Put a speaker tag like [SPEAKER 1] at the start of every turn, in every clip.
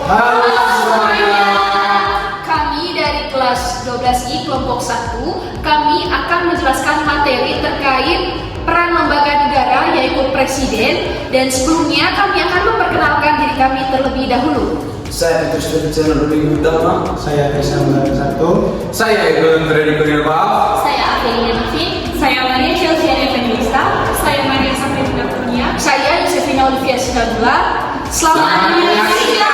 [SPEAKER 1] Halo semuanya.
[SPEAKER 2] Kami dari kelas 12I kelompok 1, kami akan menjelaskan materi terkait peran lembaga negara yaitu presiden, dan sebelumnya kami akan memperkenalkan diri kami terlebih dahulu.
[SPEAKER 1] Saya Petrus Ferdinand Rudi Utama.
[SPEAKER 3] Saya Bisa Satu.
[SPEAKER 1] Saya Iqbal Freddy Kurniawan.
[SPEAKER 2] Saya Avelina Nafin.
[SPEAKER 4] Saya Maria Chelsea Evangelista. Saya Maria Safrina Kurnia.
[SPEAKER 2] Saya Yusefina Olivia Sinadula. Selamat menyaksikan.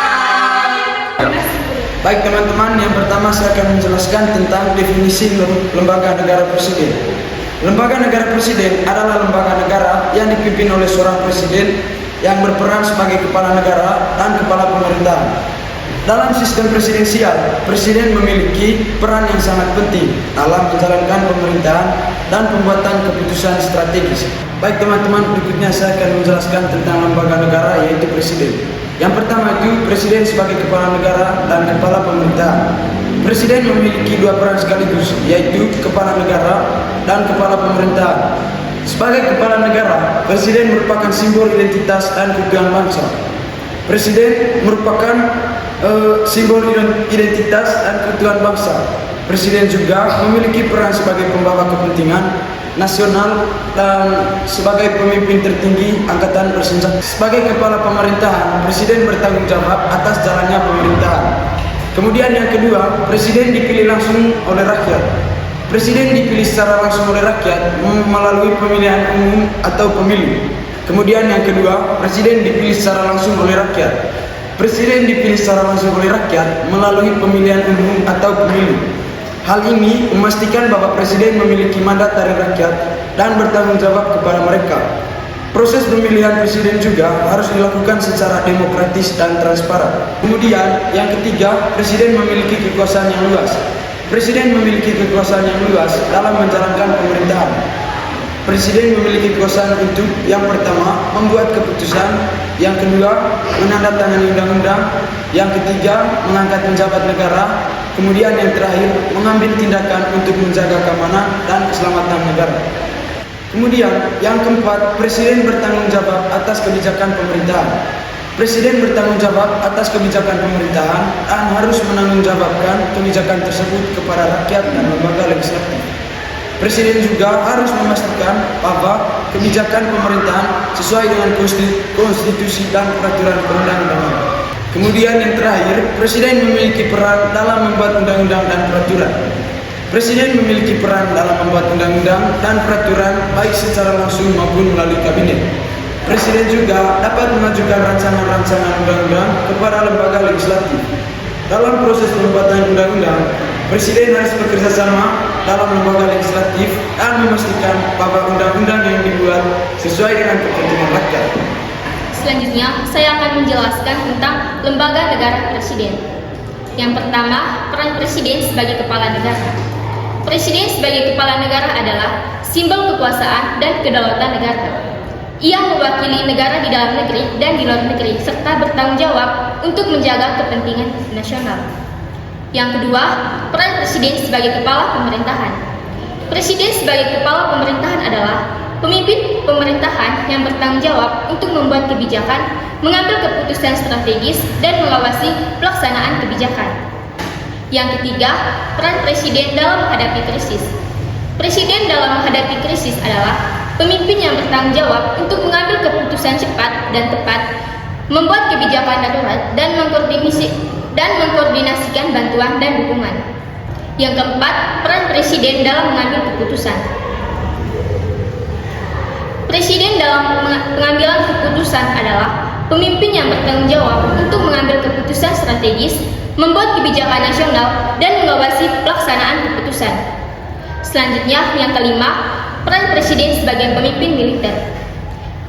[SPEAKER 3] Baik teman-teman, yang pertama saya akan menjelaskan tentang definisi lembaga negara presiden. Lembaga negara presiden adalah lembaga negara yang dipimpin oleh seorang presiden yang berperan sebagai kepala negara dan kepala pemerintahan. Dalam sistem presidensial, presiden memiliki peran yang sangat penting dalam menjalankan pemerintahan dan pembuatan keputusan strategis. Baik teman-teman, berikutnya saya akan menjelaskan tentang lembaga negara yaitu presiden. Yang pertama itu presiden sebagai kepala negara dan kepala pemerintahan. Presiden memiliki dua peran sekaligus, yaitu kepala negara dan kepala pemerintahan. Sebagai kepala negara, presiden merupakan simbol identitas dan keutuhan bangsa. Presiden merupakan simbol identitas dan keutuhan bangsa. Presiden juga memiliki peran sebagai pembawa kepentingan nasional dan sebagai pemimpin tertinggi angkatan bersenjata. Sebagai kepala pemerintahan, presiden bertanggung jawab atas jalannya pemerintahan. Kemudian yang kedua, presiden dipilih langsung oleh rakyat. Presiden dipilih secara langsung oleh rakyat melalui pemilihan umum atau pemilu. Kemudian yang kedua, presiden dipilih secara langsung oleh rakyat. Presiden dipilih secara langsung oleh rakyat melalui pemilihan umum atau pemilu. Hal ini memastikan bahwa presiden memiliki mandat dari rakyat dan bertanggung jawab kepada mereka. Proses pemilihan presiden juga harus dilakukan secara demokratis dan transparan. Kemudian yang ketiga, presiden memiliki kekuasaan yang luas. Presiden memiliki kekuasaan yang luas dalam menjalankan pemerintahan. Presiden memiliki kekuasaan untuk yang pertama, membuat keputusan, yang kedua, menandatangani undang-undang, yang ketiga, mengangkat penjabat negara, kemudian yang terakhir, mengambil tindakan untuk menjaga keamanan dan keselamatan negara. Kemudian yang keempat, presiden bertanggung jawab atas kebijakan pemerintahan. Presiden bertanggung jawab atas kebijakan pemerintahan dan harus menanggungjawabkan kebijakan tersebut kepada rakyat dan lembaga legislatif. Presiden juga harus memastikan bahwa kebijakan pemerintahan sesuai dengan konstitusi dan peraturan perundang-undangan. Kemudian yang terakhir, presiden memiliki peran dalam membuat undang-undang dan peraturan. Presiden memiliki peran dalam membuat undang-undang dan peraturan baik secara langsung maupun melalui kabinet. Presiden juga dapat mengajukan rancangan-rancangan undang-undang kepada lembaga legislatif. Dalam proses pembuatan undang-undang, presiden harus bekerja sama dalam lembaga legislatif dan memastikan bahwa undang-undang yang dibuat sesuai dengan kepentingan rakyat.
[SPEAKER 2] Selanjutnya, saya akan menjelaskan tentang lembaga negara presiden. Yang pertama, peran presiden sebagai kepala negara. Presiden sebagai kepala negara adalah simbol kekuasaan dan kedaulatan negara. Ia mewakili negara di dalam negeri dan di luar negeri, serta bertanggung jawab untuk menjaga kepentingan nasional. Yang kedua, peran presiden sebagai kepala pemerintahan. Presiden sebagai kepala pemerintahan adalah pemimpin pemerintahan yang bertanggung jawab untuk membuat kebijakan, mengambil keputusan strategis, dan mengawasi pelaksanaan kebijakan. Yang ketiga, peran presiden dalam menghadapi krisis. Presiden dalam menghadapi krisis adalah pemimpin yang bertanggung jawab untuk mengambil keputusan cepat dan tepat, membuat kebijakan darurat, dan mengkoordinasikan bantuan dan dukungan. Yang keempat, peran presiden dalam mengambil keputusan. Presiden dalam pengambilan keputusan adalah pemimpin yang bertanggung jawab untuk mengambil keputusan strategis, membuat kebijakan nasional, dan mengawasi pelaksanaan keputusan. Selanjutnya, yang kelima, peran presiden sebagai pemimpin militer.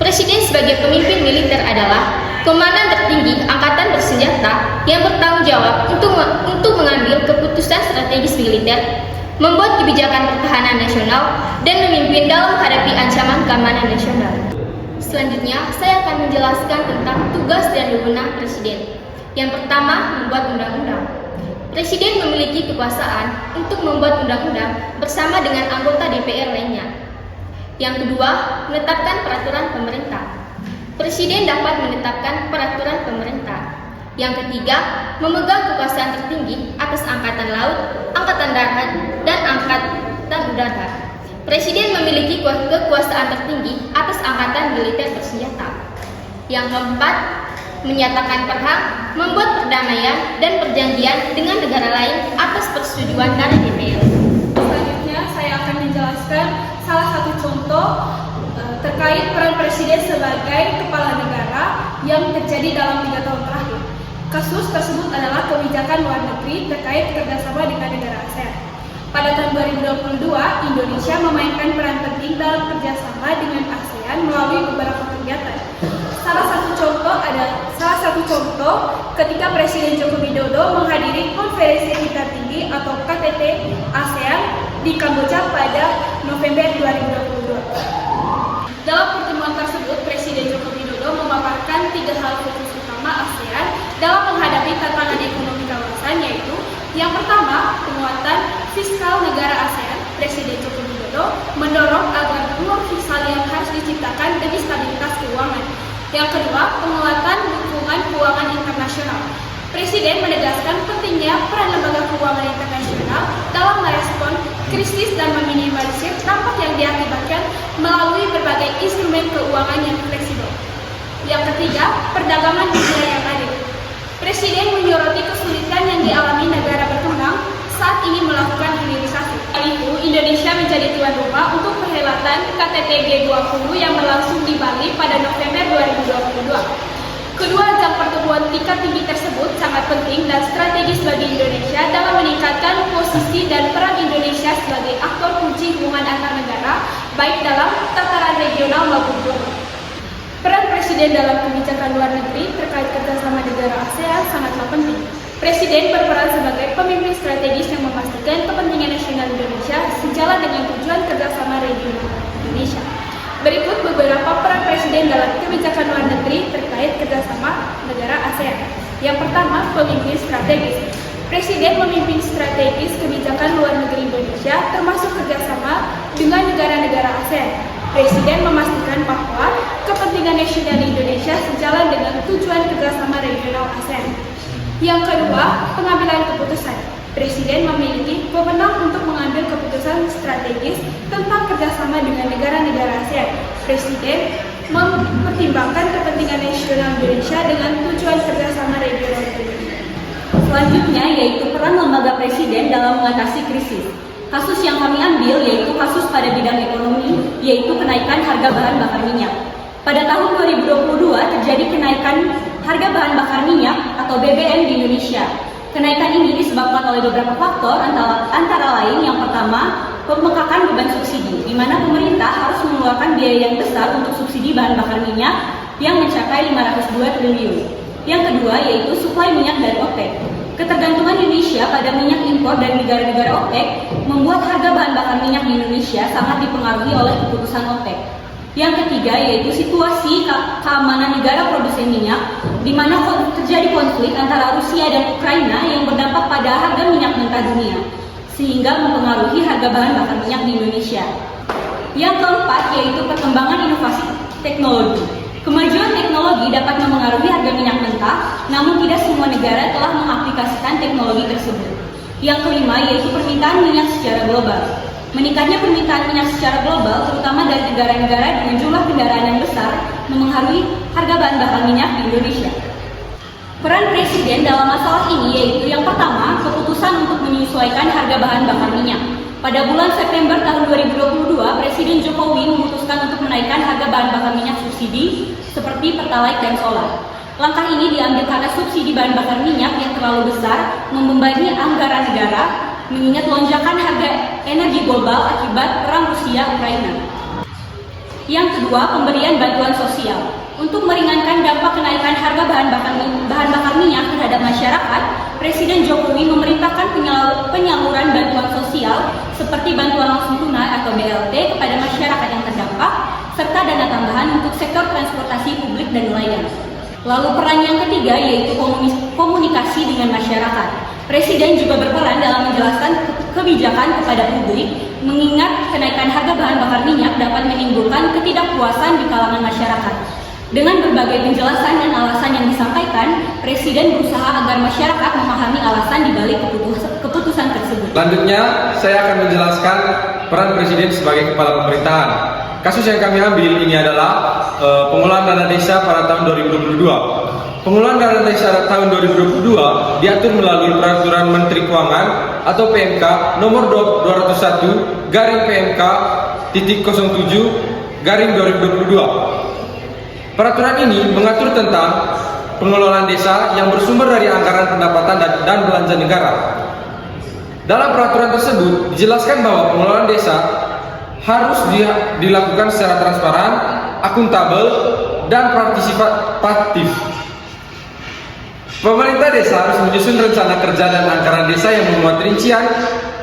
[SPEAKER 2] Presiden sebagai pemimpin militer adalah komandan tertinggi angkatan bersenjata yang bertanggung jawab untuk mengambil keputusan strategis militer, membuat kebijakan pertahanan nasional, dan memimpin dalam menghadapi ancaman keamanan nasional. Selanjutnya, saya akan menjelaskan tentang tugas dan wewenang presiden. Yang pertama, membuat undang-undang. Presiden memiliki kekuasaan untuk membuat undang-undang bersama dengan anggota DPR lainnya. Yang kedua, menetapkan peraturan pemerintah. Presiden dapat menetapkan peraturan pemerintah. Yang ketiga, memegang kekuasaan tertinggi atas angkatan laut, angkatan darat, dan angkatan udara. Presiden memiliki kekuasaan tertinggi atas angkatan militer bersenjata. Yang keempat, menyatakan perang, membuat perdamaian dan perjanjian dengan negara lain atas persetujuan dari DPR.
[SPEAKER 4] Selanjutnya, saya akan menjelaskan salah satu contoh terkait peran presiden sebagai kepala negara yang terjadi dalam 3 tahun terakhir. Kasus tersebut adalah kebijakan luar negeri terkait kerjasama dengan negara ASEAN. Pada tahun 2022, Indonesia memainkan peran penting dalam kerjasama dengan ASEAN melalui beberapa kegiatan. Salah satu contoh ketika Presiden Joko Widodo menghadiri konferensi tingkat tinggi atau KTT ASEAN di Kamboja pada November 2022. Dalam pertemuan tersebut, Presiden Joko Widodo memaparkan 3 hal fokus utama ASEAN dalam menghadapi tantangan ekonomi kawasan, yaitu yang pertama, penguatan fiskal negara ASEAN. Presiden Joko Widodo mendorong agar ruang fiskal yang harus diciptakan demi stabilitas keuangan. Yang kedua, penguatan dukungan keuangan internasional. Presiden menegaskan pentingnya peran lembaga keuangan internasional dalam merespon krisis dan meminimalisir dampak yang diakibatkan melalui berbagai instrumen keuangan yang fleksibel. Yang ketiga, perdagangan dunia yang adil. Presiden menyoroti kesulitan yang dialami negara berkembang saat ini melakukan hilirisasi. Hal itu, Indonesia menjadi tuan rumah untuk perhelatan KTT G20 yang berlangsung di Bali pada November 2022. Kedua ajang pertemuan tingkat tinggi tersebut sangat penting dan strategis bagi Indonesia dalam meningkatkan posisi dan peran Indonesia sebagai aktor kunci hubungan antar negara, baik dalam tataran regional maupun global. Peran Presiden dalam kebijakan luar negeri terkait kerjasama negara ASEAN sangatlah penting. Presiden berperan sebagai pemimpin strategis yang memastikan kepentingan nasional Indonesia sejalan dengan tujuan kerjasama regional Indonesia. Berikut beberapa peran Presiden dalam kebijakan luar negeri terkait kerjasama negara ASEAN. Yang pertama, pemimpin strategis. Presiden memimpin strategis kebijakan luar negeri Indonesia termasuk kerjasama dengan negara-negara ASEAN. Presiden memastikan bahwa kepentingan nasional Indonesia sejalan dengan tujuan kerjasama regional ASEAN. Yang kedua, pengambilan keputusan. Presiden memiliki wewenang untuk mengambil keputusan strategis tentang kerjasama dengan negara-negara ASEAN. Presiden mempertimbangkan kepentingan nasional Indonesia dengan tujuan kerjasama regional Indonesia.
[SPEAKER 5] Selanjutnya yaitu peran lembaga presiden dalam mengatasi krisis. Kasus yang kami ambil yaitu kasus pada bidang ekonomi, yaitu kenaikan harga bahan bakar minyak. Pada tahun 2022 terjadi kenaikan harga bahan bakar minyak atau BBM di Indonesia. Kenaikan ini disebabkan oleh beberapa faktor, antara lain yang pertama, pembengkakan beban subsidi, di mana pemerintah harus mengeluarkan biaya yang besar untuk subsidi bahan bakar minyak yang mencapai 502 triliun. Yang kedua yaitu suplai minyak dari OPEC. Ketergantungan Indonesia pada minyak impor dari negara-negara OPEC membuat harga bahan bakar minyak di Indonesia sangat dipengaruhi oleh keputusan OPEC. Yang ketiga yaitu situasi keamanan negara produsen minyak, di mana terjadi konflik antara Rusia dan Ukraina yang berdampak pada harga minyak mentah dunia, sehingga mempengaruhi harga bahan bakar minyak di Indonesia. Yang keempat yaitu perkembangan inovasi teknologi. Kemajuan teknologi dapat mempengaruhi harga minyak mentah, namun tidak semua negara telah mengaplikasikan teknologi tersebut. Yang kelima yaitu permintaan minyak secara global. Meningkatnya permintaan minyak secara global, terutama dari negara-negara dengan jumlah kendaraan yang besar, mempengaruhi harga bahan bakar minyak di Indonesia. Peran Presiden dalam masalah ini yaitu yang pertama, keputusan untuk menyesuaikan harga bahan bakar minyak. Pada bulan September tahun 2022, Presiden Jokowi memutuskan untuk menaikkan harga bahan bakar minyak subsidi seperti Pertalite dan Solar. Langkah ini diambil karena subsidi bahan bakar minyak yang terlalu besar membebani anggaran negara, mengingat lonjakan harga energi global akibat perang Rusia-Ukraina. Yang kedua, pemberian bantuan sosial. Untuk meringankan dampak kenaikan harga bahan bakar minyak terhadap masyarakat, Presiden Jokowi memerintahkan penyaluran bantuan sosial seperti bantuan langsung tunai atau BLT kepada masyarakat yang terdampak, serta dana tambahan untuk sektor transportasi publik dan nelayan. Lalu peran yang ketiga yaitu komunikasi dengan masyarakat. Presiden juga berperan dalam menjelaskan kebijakan kepada publik, mengingat kenaikan harga bahan bakar minyak dapat menimbulkan ketidakpuasan di kalangan masyarakat. Dengan berbagai penjelasan dan alasan yang disampaikan, Presiden berusaha agar masyarakat memahami alasan dibalik keputusan tersebut.
[SPEAKER 6] Selanjutnya, saya akan menjelaskan peran Presiden sebagai kepala pemerintahan. Kasus yang kami ambil ini adalah pengelolaan dana desa pada tahun 2022. Pengelolaan dana desa tahun 2022 diatur melalui Peraturan Menteri Keuangan atau PMK nomor 201 garing PMK /07 2022. Peraturan ini mengatur tentang pengelolaan desa yang bersumber dari anggaran pendapatan dan belanja negara. Dalam peraturan tersebut dijelaskan bahwa pengelolaan desa harus dilakukan secara transparan, akuntabel, dan partisipatif. Pemerintah desa harus menyusun rencana kerja dan anggaran desa yang memuat rincian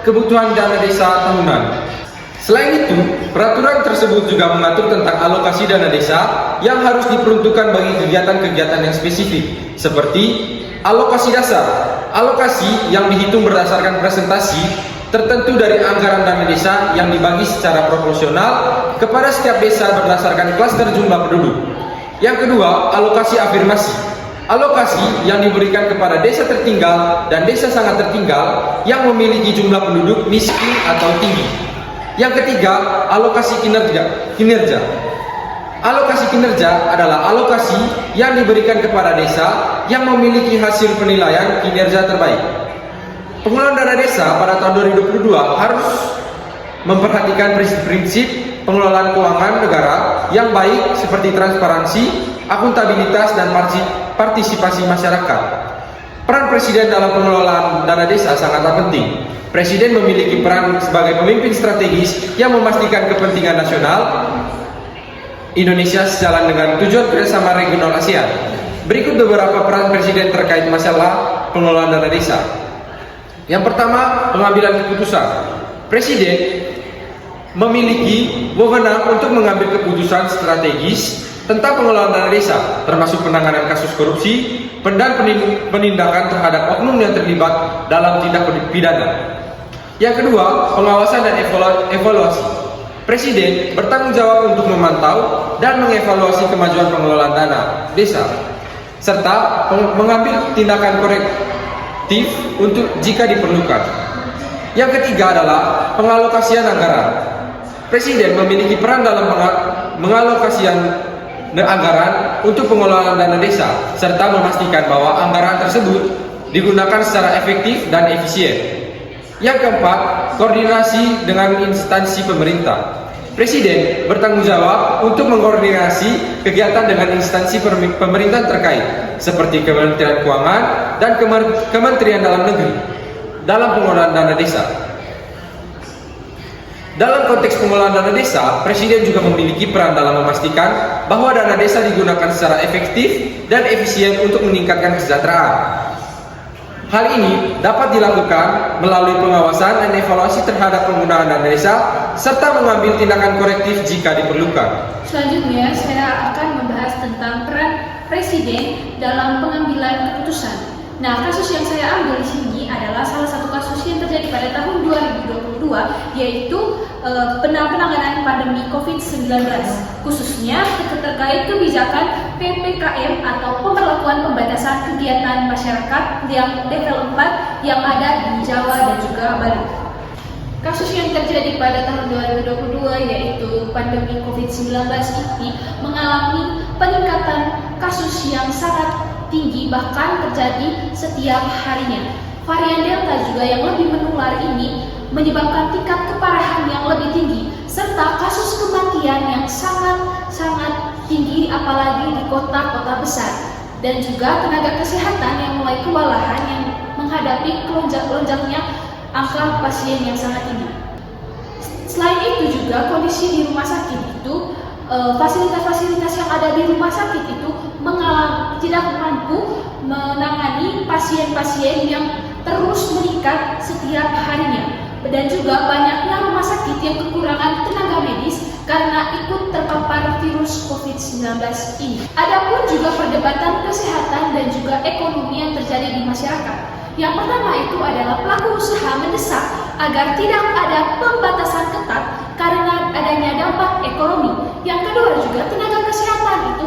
[SPEAKER 6] kebutuhan dana desa tahunan. Selain itu, peraturan tersebut juga mengatur tentang alokasi dana desa yang harus diperuntukkan bagi kegiatan-kegiatan yang spesifik, seperti alokasi dasar, alokasi yang dihitung berdasarkan presentasi tertentu dari anggaran dana desa yang dibagi secara proporsional kepada setiap desa berdasarkan klaster jumlah penduduk. Yang kedua, alokasi afirmasi, alokasi yang diberikan kepada desa tertinggal dan desa sangat tertinggal yang memiliki jumlah penduduk miskin atau tinggi. Yang ketiga, alokasi kinerja. Alokasi kinerja adalah alokasi yang diberikan kepada desa yang memiliki hasil penilaian kinerja terbaik. Pengelolaan dana desa pada tahun 2022 harus memperhatikan prinsip pengelolaan keuangan negara yang baik seperti transparansi, akuntabilitas, dan partisipasi masyarakat. Peran Presiden dalam pengelolaan dana desa sangatlah penting. Presiden memiliki peran sebagai pemimpin strategis yang memastikan kepentingan nasional Indonesia sejalan dengan tujuan kerjasama regional ASEAN. Berikut beberapa peran Presiden terkait masalah pengelolaan dana desa. Yang pertama, pengambilan keputusan. Presiden memiliki wewenang untuk mengambil keputusan strategis tentang pengelolaan dana desa, termasuk penanganan kasus korupsi dan penindakan terhadap oknum yang terlibat dalam tindak pidana. Yang kedua, pengawasan dan evaluasi. Presiden bertanggung jawab untuk memantau dan mengevaluasi kemajuan pengelolaan dana desa, serta mengambil tindakan korektif untuk jika diperlukan. Yang ketiga adalah pengalokasian anggaran. Presiden memiliki peran dalam mengalokasian anggaran untuk pengelolaan dana desa, serta memastikan bahwa anggaran tersebut digunakan secara efektif dan efisien. Yang keempat, koordinasi dengan instansi pemerintah. Presiden bertanggung jawab untuk mengkoordinasi kegiatan dengan instansi pemerintah terkait, seperti Kementerian Keuangan dan Kementerian Dalam Negeri, dalam pengelolaan dana desa. Dalam konteks pengelolaan dana desa, Presiden juga memiliki peran dalam memastikan bahwa dana desa digunakan secara efektif dan efisien untuk meningkatkan kesejahteraan. Hal ini dapat dilakukan melalui pengawasan dan evaluasi terhadap penggunaan dana desa, serta mengambil tindakan korektif jika diperlukan.
[SPEAKER 4] Selanjutnya, saya akan membahas tentang peran Presiden dalam pengambilan keputusan. Nah, kasus yang saya ambil di sini adalah salah satu kasus yang terjadi pada tahun 2022, yaitu penanganan pandemi COVID-19, khususnya terkait kebijakan PPKM atau pemberlakuan pembatasan kegiatan masyarakat yang level 4 yang ada di Jawa dan juga Bali. Kasus yang terjadi pada tahun 2022 yaitu pandemi COVID-19 ini mengalami peningkatan kasus yang sangat tinggi, bahkan terjadi setiap harinya. Varian Delta juga yang lebih menular ini menyebabkan tingkat keparahan yang lebih tinggi, serta kasus kematian yang sangat tinggi apalagi di kota-kota besar, dan juga tenaga kesehatan yang mulai kewalahan yang menghadapi lonjaknya angka pasien yang sangat tinggi. Selain itu juga kondisi di rumah sakit itu, fasilitas-fasilitas yang ada di rumah sakit itu tidak mampu menangani pasien-pasien yang terus meningkat setiap harinya, dan juga banyaknya rumah sakit yang kekurangan tenaga medis karena ikut terpapar virus COVID-19 ini. Adapun juga perdebatan kesehatan dan juga ekonomi yang terjadi di masyarakat. Yang pertama itu adalah pelaku usaha mendesak agar tidak ada pembatasan ketat karena adanya dampak ekonomi. Yang kedua juga tenaga kesehatan itu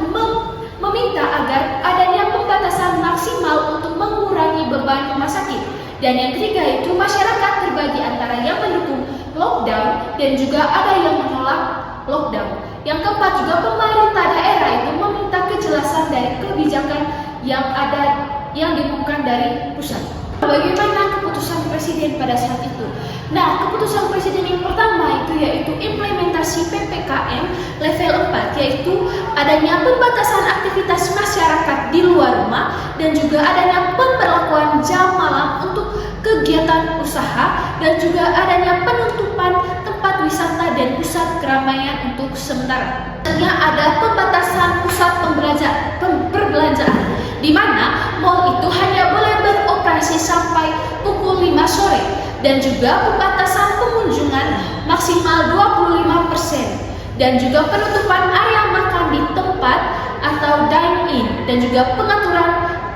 [SPEAKER 4] meminta agar adanya pembatasan maksimal untuk mengurangi beban rumah sakit. Dan yang ketiga itu masyarakat terbagi antara yang mendukung lockdown dan juga ada yang menolak lockdown. Yang keempat juga pemerintah daerah itu meminta kejelasan dari kebijakan yang diumumkan dari pusat. Bagaimana keputusan presiden pada saat itu? Nah, keputusan presiden yang pertama itu yaitu implementasi PPKM level 4, yaitu adanya pembatasan aktivitas masyarakat di luar rumah dan juga adanya pemberlakuan jam malam untuk kegiatan usaha dan juga adanya penutupan tempat wisata dan pusat keramaian untuk sementara. Selanjutnya ada pembatasan pusat perbelanjaan, di mana mal itu hanya boleh beroperasi sampai pukul 5 sore dan juga pembatasan pengunjungan maksimal 25% dan juga penutupan area makan di tempat atau dine-in dan juga pengaturan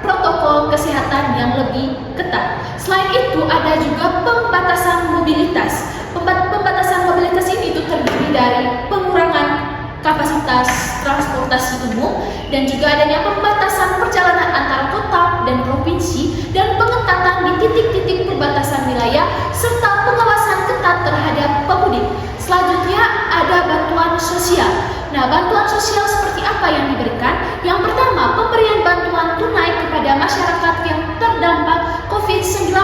[SPEAKER 4] protokol kesehatan yang lebih ketat. Selain itu ada juga pembatasan mobilitas. Pembatasan mobilitas ini itu terdiri dari pengurangan kapasitas transportasi umum dan juga adanya pembatasan perjalanan antara kota dan provinsi dan pengetatan di titik-titik perbatasan wilayah serta pengawasan ketat terhadap pemudik. Selanjutnya ada bantuan sosial. Nah, bantuan sosial seperti apa yang diberikan? Yang pertama, pemberian bantuan tunai kepada masyarakat yang terdampak COVID-19.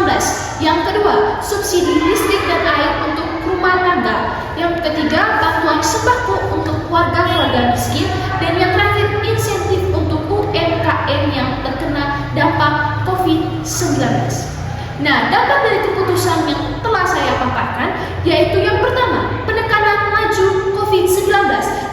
[SPEAKER 4] Yang kedua, subsidi listrik dan air untuk rumah tangga. Yang ketiga, bantuan sembako untuk warga-warga miskin. Dan yang terakhir, insentif untuk UMKM yang terkena dampak COVID-19. Nah, dampak dari keputusan yang telah saya paparkan yaitu yang pertama, penekanan laju COVID-19,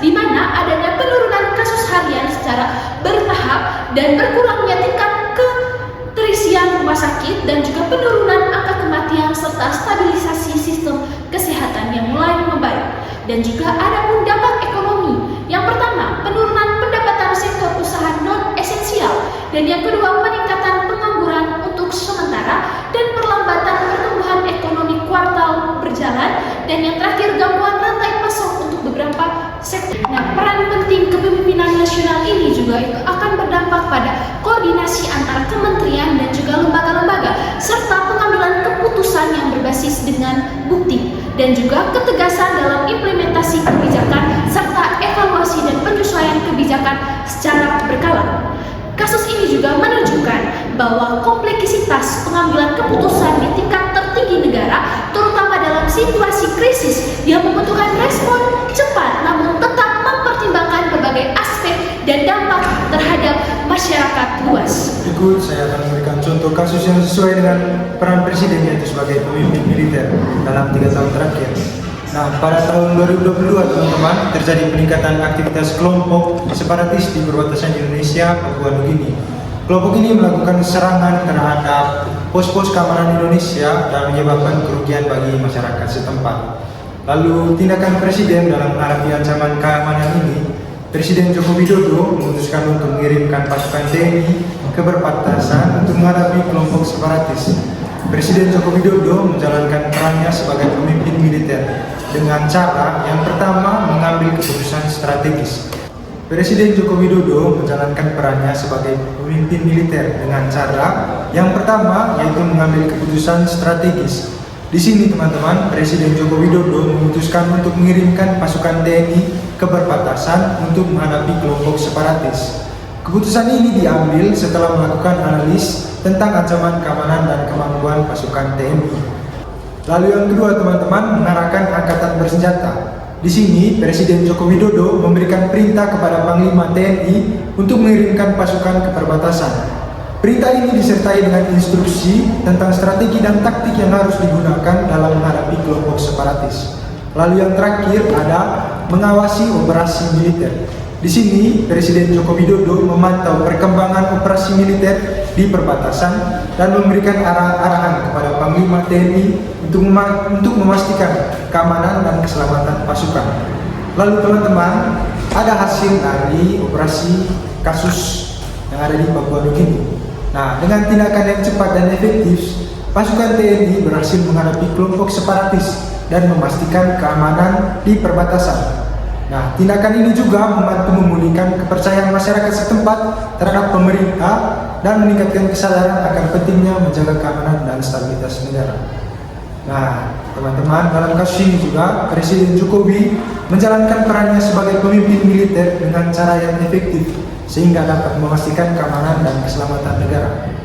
[SPEAKER 4] di mana adanya penurunan kasus harian secara bertahap dan berkurangnya tingkat keterisian rumah sakit dan juga penurunan angka kematian serta stabilisasi sistem kesehatan yang mulai membaik. Dan juga ada pun dampak ekonomi. Yang pertama, penurunan pendapatan sektor usaha non-esensial, dan yang kedua, peningkatan pengangguran untuk sementara dan perlambatan pertumbuhan ekonomi kuartal berjalan, dan yang terakhir, gangguan rantai pasok untuk beberapa sektor. Nah, peran penting kepemimpinan nasional ini juga itu akan berdampak pada koordinasi antara kementerian dan juga lembaga-lembaga serta pengambilan keputusan yang berbasis dengan bukti dan juga ketegasan dalam implementasi kebijakan serta evaluasi dan penyesuaian kebijakan secara berkala. Kasus ini juga menunjukkan bahwa kompleksitas pengambilan keputusan di tingkat tertinggi negara, terutama dalam situasi krisis yang membutuhkan respon cepat namun tetap mempertimbangkan berbagai aspek dan dampak terhadap masyarakat luas.
[SPEAKER 7] Berikut saya akan memberikan contoh kasus yang sesuai dengan peran presiden, yaitu sebagai pemimpin militer dalam 3 tahun terakhir. Nah, pada tahun 2022 teman-teman, terjadi peningkatan aktivitas kelompok separatis di perbatasan Indonesia Papua Nugini. Kelompok ini melakukan serangan terhadap pos-pos keamanan Indonesia dan menyebabkan kerugian bagi masyarakat setempat. Lalu tindakan presiden dalam menghadapi ancaman keamanan ini, Presiden Joko Widodo memutuskan untuk mengirimkan pasukan TNI ke perbatasan untuk menghadapi kelompok separatis. Presiden Joko Widodo menjalankan perannya sebagai pemimpin militer dengan cara yang pertama mengambil keputusan strategis. Presiden Joko Widodo menjalankan perannya sebagai pemimpin militer dengan cara yang pertama yaitu mengambil keputusan strategis. Di sini teman-teman, Presiden Joko Widodo memutuskan untuk mengirimkan pasukan TNI ke perbatasan untuk menghadapi kelompok separatis. Keputusan ini diambil setelah melakukan analis tentang ancaman keamanan dan kemampuan pasukan TNI. Lalu yang kedua teman-teman, mengarahkan angkatan bersenjata. Di sini Presiden Joko Widodo memberikan perintah kepada Panglima TNI untuk mengirimkan pasukan ke perbatasan. Perintah ini disertai dengan instruksi tentang strategi dan taktik yang harus digunakan dalam menghadapi kelompok separatis. Lalu yang terakhir ada mengawasi operasi militer. Di sini Presiden Joko Widodo memantau perkembangan operasi militer di perbatasan dan memberikan arahan kepada Panglima TNI untuk memastikan keamanan dan keselamatan pasukan. Lalu teman-teman, ada hasil dari operasi kasus yang ada di Papua Nugini. Nah, dengan tindakan yang cepat dan efektif, pasukan TNI berhasil menghadapi kelompok separatis dan memastikan keamanan di perbatasan. Nah, tindakan ini juga membantu memulihkan kepercayaan masyarakat setempat terhadap pemerintah dan meningkatkan kesadaran akan pentingnya menjaga keamanan dan stabilitas negara. Nah, teman-teman, dalam kasus ini juga Presiden Jokowi menjalankan perannya sebagai pemimpin militer dengan cara yang efektif sehingga dapat memastikan keamanan dan keselamatan negara.